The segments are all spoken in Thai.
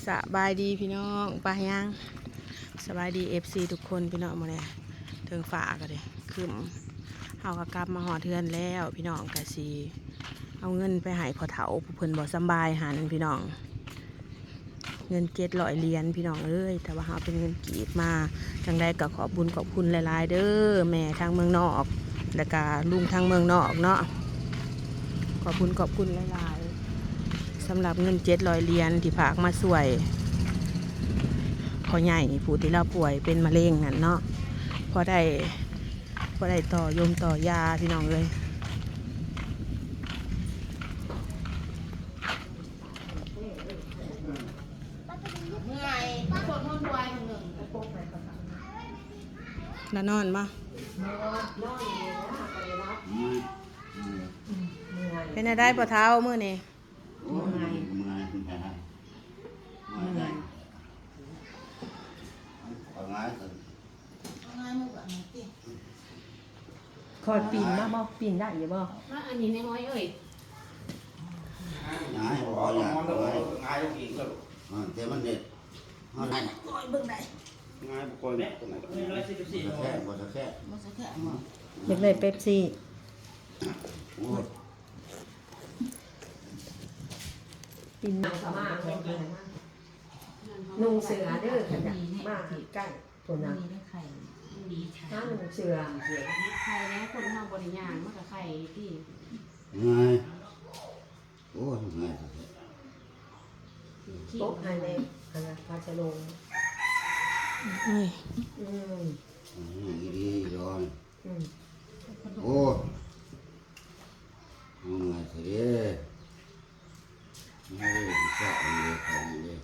สบายดีพี่น้องป้ายังสบายดีFCทุกคนพี่น้องมาเลยถึงฝากันเลยคืมเอากระกลับมาห่อเทือนแล้วพี่น้องกะสีเอาเงินไปให้พ่อเฒ่าผู้เพิ่นบ่สบายหันพี่น้องเงิน700 เหรียญพี่น้องเอ้ยแต่ว่าเอาเป็นเงินกีบมาจังได้ก็ขอบบุญขอบคุณหลายๆเด้อแม่ทางเมืองนอกแล้วก็ลุงทางเมืองนอกเนาะขอบคุณหลายๆสำหรับเงิน700 เหรียญที่ฝากมาช่วยพ่อใหญ่ผู้ที่เราป่วยเป็นมะเร็งนั่นเนาะพอได้ต่อยมต่อยาพี่น้องเลยแล้วนอนมาเป็นอะไรปวดเท้ามื้อนี่คอยปีนมาบ่ปีนได้อยู่บ่ว่าอันนี้น้อยเอ้ยง่ายบ่ง่ายง่ายอีกแล้วแต่มันเด็ดเฮาได้น้อยเบิ่งได้ง่ายบ่ค่อยแม่ตรงไหนก็114แค่บ่แค่มันจะแค่หมอ อยากได้เป๊ปซี่ปีนมาก็มานุ่งเสื้อเด้อขนาดมาใกล้ตัวนั้น มีได้ไข่ดีใช่ ถ้านุ่งเสื้อ ไข่แล้วคนทำบริยางมันกับไข่ที่ ง่ายโอ้ยง่าย โต๊ะให้ในคณะพาชลงเอ้ยดีร้อนโอ้ยง่ายสิเด้ง่ายสิจะอันเดียวกันเด้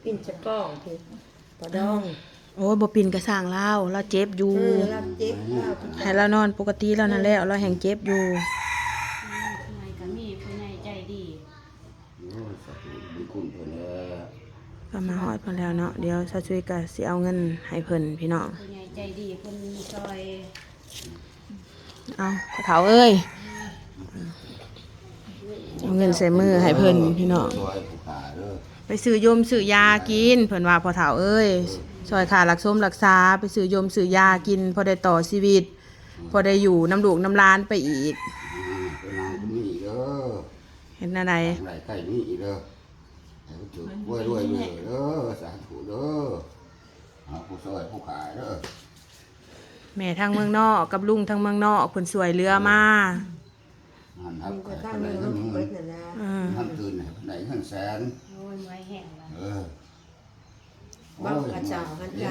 ปีนจะก้องทีปอดอง โอ้ยบ่ปิ่นกระสร้างเราเจ็บอยู่ รับเจ็บ ให้เรานอนปกติแล้วนั่นแหละเราแห่งเจ็บอยู่ ไงก็มีผู้ใหญ่ใจดี โอ้ยสักบุญคุณเพิ่นแล้ว ก็มาฮอดเพิ่นแล้วเนาะเดี๋ยวซะช่วยก็สิเอาเงินให้เพิ่นพี่น้อง ผู้ใหญ่ใจดีคนซอย เอาพ่อเฒ่าเอ้ยเอาเงินใส่มือให้เพิ่นพี่น้อง ซอยผู้ขาเด้อ ไปซื้อยมซื้อยากินเพิ่นว่าพ่อเฒ่าเอ้ยช่วยค่ารักษาไปซื้อยมซื้อยากินพอได้ต่อชีวิตพอได้อยู่น้ำลูกน้ำหลานไปอีก เป็นนางมีเด้อ เห็นอะไร ไหลใกล้มีเด้อให้จุดรวยเลยเด้อสาธุเด้อเอาผู้ซอยผู้ขายเด้อ แม่ทางเมืองนอกกับลุงทางเมืองนอกเพิ่นสวยเรือมา หันครับ ก็ ใคร ตั้ง ไหน เงิน เงิน เบิดนั่นนะ หันตื่นไหนเงินแสน โอ้ยไว้แห้งแล้ว บ้ากระเจ้าหันใจ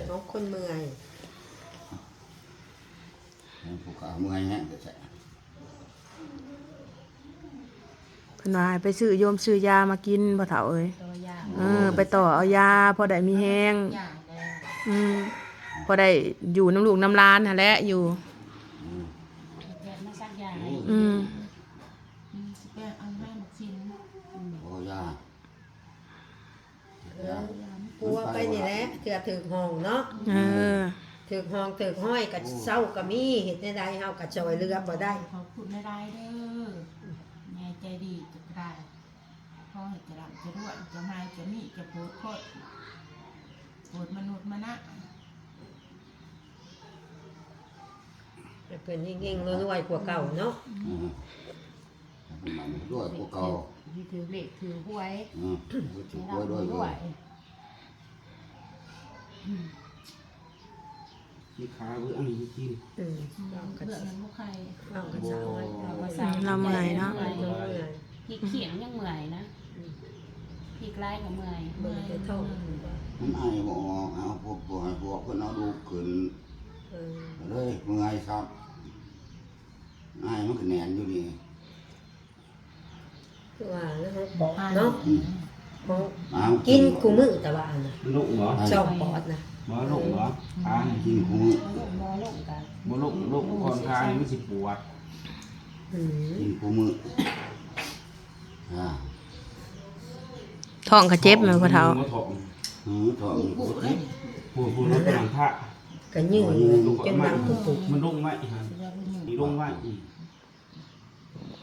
น้องคนเมื่อย ผู้ขาเมื่อยแห้งจะแสน เพิ่นว่าให้ไปซื้อยมซื้อยามากินพ่อเฒ่าเอ้ย ตัวยาง ไปต่อเอายาพอได้มีแห้ง ยางแล้ว พอได้อยู่น้ำลูกน้ำหลานหั่นแหละอยู่ แกมาซักยา แป้งเอาให้หมกชิ้น โอ้ยา กูว่าไปนี่แหละเถื่อถึกห้องเนาะ ถึกห้องถึกห้อยกับเศร้ากับมีเห็ดในใดเฮากับจอยเรือบ่ได้ ขอบคุณไม่ได้เด้อแม่ใจดีจะได้พ่อจะรับจะรวดจะหายจะมีจะโพดโคตรโพดมนุษย์มานะ เพิ่นยิ่งๆรวยกว่าเก่าเนาะ มันด้วยพวกเก่า ถือเหล็กถือหวย ถือ เรา ด้วย ด้วย มีขาเพื่ออันนี้กิน เรากระ เบื่อเงินพวกใคร เรากระเจ้าให้ เรา เรา ก็ ก็ สร้าง เราเมื่อยเนาะ เมื่อย พริกเขียงยังเมื่อยนะพริกไล่กับเมื่อย เบิ่งแต่ท้อง มันไอ้บอกเอาพวกตัวให้พวกเพื่อนเอาดูขึ้นเลยเมื่อยครับไอ้มันก็แหนนอยู่นี่ คือว่าแล้วเนาะกินคู่มือแต่ว่าน่ะ ลุกเหรอ ชอบปอดนะ บ่ลุกเหรอทาง กินคุ้ม มอลงกัน บ่ลุกคนทางมันสิปวด กินคุ้มท้องก็เจ็บแม่พ่อเฒ่า บ่ถง ถอด ผู้รถกำลังทะ ก็ยืนจนดังปุ๊บ มันลุกไหมฮะนี่ลุกไหม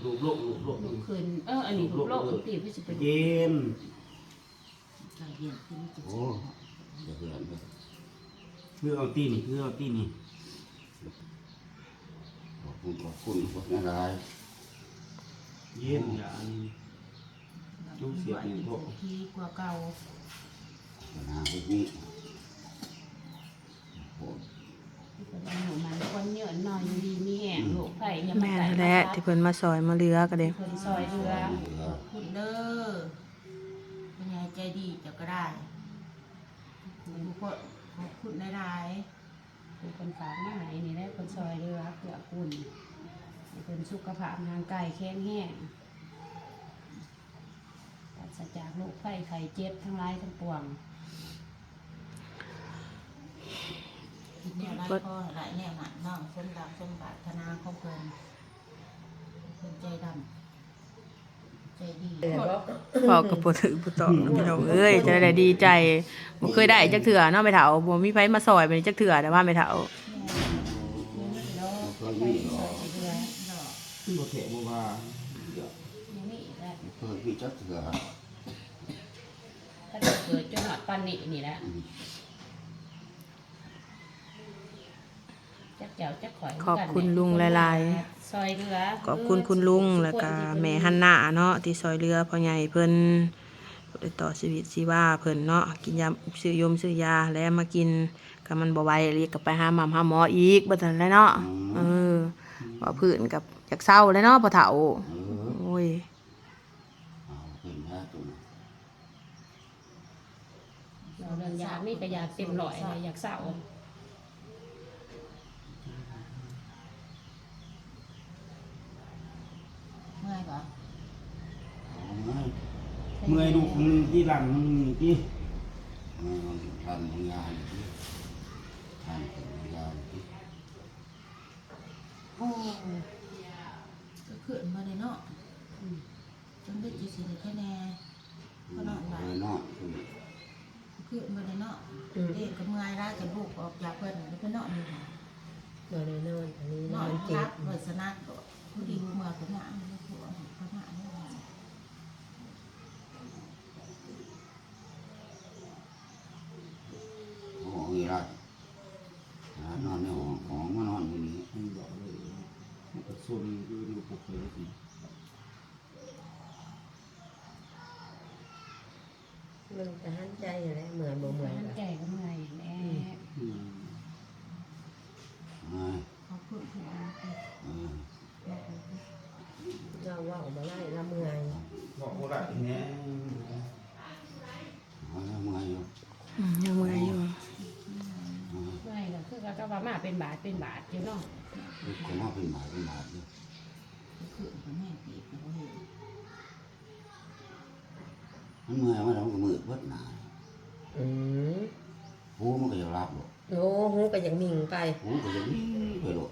ล ลูกโลก ลูกคืนอันนี้ลูกโลกตีพี่สิไป เย็น ใจเย็นขึ้นจะ โอ้จะเหือนเลย คือเอาตีนี่ ขอบคุณพวกนี้ได้ เย็นอย่าอันนี้ ลูกเสียบหนึ่งโลก ทีกว่าเก่า ปัญหาพวกนี้โอ้ หนูมันคนเหนียวหน่อยดีมีแห้งลูกไผ่ยัง แม่นแหละที่เพิ่นมาซอยมาเรือก็เด้ คนซอยเรือ เหลือ คุณเด้อเป็นไงใจดีจะก็ได้ทุกคนขอบคุณได้ คือคนฝากมาให้นี่แหละคนซอยเรือเกือคุณให้เป็นสุขภาพร่างกายแข็งแรงปราศจากโรคไข้ไข้เจ็บทั้งหลายทั้งปวง คิดแนวไรพ่อไรแนวหนักน้องสมดับสมบัติธนาของเพิ่นใจดำใจดี บอกกับบ่ถือบ่ตอบพี่น้องเอ้ยจะได้ดีใจบ่เคยได้จักเทื่อเนาะแม่เฒ่าบ่มีไผมาซอยบัดนี้จักเทื่อแต่ว่าแม่เฒ่า เคยมีหรอ ขึ้นบ่แถบ่ว่า นี่แหละ เคยมีจักเถื่อ ถ้าจะเกิดจนหอดปันนี่แหละจักเจ้าจักข่อย ขอบคุณลุงหลาย ซอยเรือ ขอบคุณคุณลุงแล้วก็แม่ฮันน่าเนาะที่ซอยเรือพ่อใหญ่เพิ่นได้ต่อชีวิตชีวาเพิ่นเนาะกินยาซื้อยาแล้วมากินก็มันบ่ไหวเรียกกลับไปหาหม่ำหาหมออีกบ่ทันแล้วเนาะว่าพื้นกับอยากเศร้าเลยเนาะพ่อเฒ่าโอ้ย เอาเป็นแค่ตัวนี้ เราเดินยากนี่ก็อยากเต็มร้อยเลยอยากเศร้า เมื่อยปะ เมื่อยลูกมันที่หลังมันที่ มันทำงานที่ทำงานที่ โอ้ก็ขึ้นมาเลยเนาะจนได้จีสิเลยแค่แน่ก็นอนไป นอน ขึ้นมาเลยเนาะเด็กก็เมื่อยได้จะลูกออกจากเพิ่นแล้วก็นอนอยู่ นอนนอนอันนี้ น น อ อน นเจ็ รั บบ ไว้สนัดก็ผู้ดีผู้เมื่อก็หนาแล้วผัวก็หนาเนี่ย ห้องนี้ไรนอนในห้องของมานอนอยู่นี่ มันบอกเลยมันก็ซุนอยู่ในปกเลยสิ มันจะหันใจอะไรเหมือนบ่เหมือน ใจก็เมื่อยแน่ ขอบคุณผู้ เราว่าออกมาไล่ละเมื่อย บอกว่าได้เนี่ย ยังไงอยู่ ยังเมื่อยอยู่ เมื่อยก็คือก็ว่ามาเป็นบาทอยู่เนาะ ก็มาเป็นหมายอยู่ ขึ้นกับแม่ปีกเขาเห็น มันเมื่อยมาแล้วมันก็มืดเบิดหนา ม หูมันก็จะรับหรอก โอ้หูก็ยังนิ่งไป หูก็จะวิ่งไปหรอก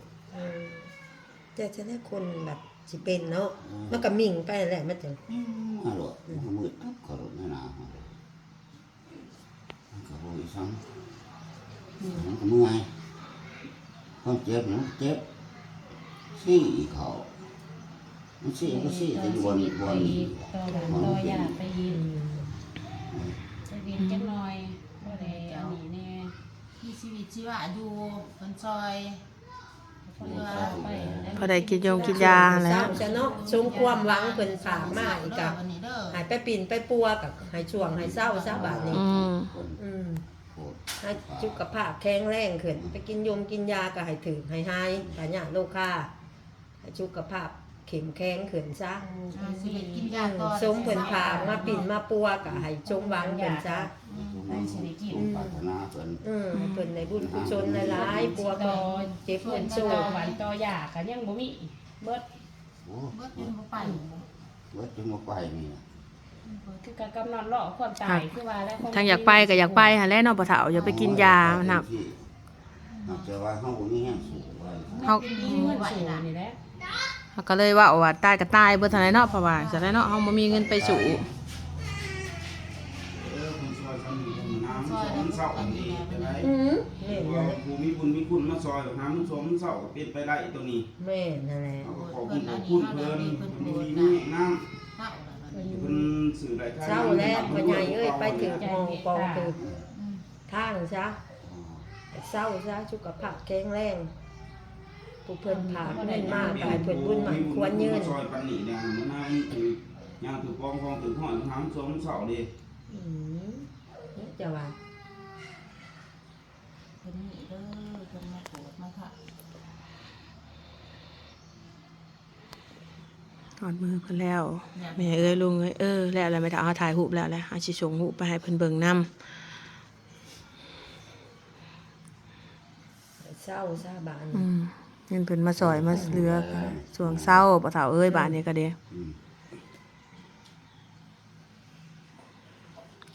จะได้คนแบบสิเป็นเนาะมันก็มิ่งไปแหละมันจะ มาหรอกมันก็มืดตึ๊บเขาหรอกหนามันก็บ่อีซ้ำมันก็เมื่อยความเจ็บมันเจ็บซี่เขามันซี่ก็ซี่แต่อยู่บน ต่ออยากไปยินจะเรียนจังหน่อยก็เลยอันนี้แน่ ที่ชีวิตชีวะอยู่คนซอย คนเรือไป พอได้กินยาแล้ เศร้าว จะเนาะชมความหวังเพิ่นฝากมาอีกกับ วันนี้เด้อ หายไปปิ่นไปปัวกับหายช่วงหายเศร้าซะบาดนี้ คน อืม โคตร ให้สุขภาพแข็งแรงขึ้นไปกินกินยาก็ให้ถึงให้หายปัญญาโรคค่าให้สุขภาพเข้มแข็งขึ้นซะ ชีวิตกินยาก่อน สมเพิ่นพามาปิ่นมาปัวก็ให้ชมหวังเพิ่นซะ ปรารถนาเพิ่น ให้เพิ่นในบุญกุศลหลายๆปัวก็เจ็บเพิ่นโซ่ ต่อวันต่อยากันยังบ่มีเบิด โอ้ เบิดจนบ่ไป เบิดจนบ่ไปนี่ คือการกำนอนรอความตายคือว่าแล้ว ทางอยากไปก็อยากไปหั่นแหละเนาะพ่อเฒ่าอย่าไปกินยาหนัก แต่ว่าเฮาบ่มีแรงสูงไว้ เฮา มี มี เงิ เงิ น น ไว้ สูง นะ นี่แหละ เขาก็เลยว่าตายก็ตายเบิดเท่าไหร่เนาะเพราะว่าจังได๋เนาะเฮาบ่มีเงินไปสู่ คนซอยทำอยู่น้ำ ซอย มันเศร้า อัน ดี นี้แหละ จะได้ อืม แม่น ว่า เลย ผู้มีบุญมีคุณมาซอยหามันสมมันเศร้าก็เป็นไปได้ตัวนี้ แม่นนั่นแหละ เอาก็ขอบคุณเพิ่นมีนี่น้ำ เท่าแล้ว เพิ่นสื่อรายการ เศร้าแล้วพ่อใหญ่เอ้ยไปถึงห้องปองถึงทางซะเศร้าซะสุขภาพแข็งแรงผู้เพิ่นผ่าเพิ่นมากกายเพิ่นบุญมันควรยืน ซอยปันนี่เนี่ยมันน่าถือย่างถือปองฟองถือห้อยหางสมเศร้าดิ อืมจะว่า เป็นนี่เด้อเป็นมาโกรธมาค่ะ ถอดมือเพิ่นแล้วแม่เอ้ยลุงเอ้ยแล้วไม่ได้เอาถ่ายรูปแล้วแหละเอาสิส่งรูปไปให้เพิ่นเบิ่งนำ เศร้าซะบาน เงินเพิ่นมาซอยมาเหลือส่วงเศร้าบ่เฒ่าเอ้ยบาดนี้ก็เด้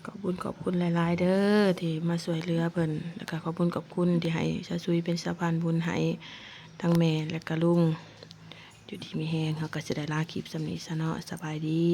ขอบคุณหลายๆเด้อที่มาช่วยเหลือเพิ่นแล้วก็ขอบคุณที่ให้ชาซุยเป็นสะพานบุญให้ทั้งแม่และก็ลุงอยู่ที่มีแฮงเฮาก็สิได้ลาคลิปสำนี้ซะเนาะสบายดี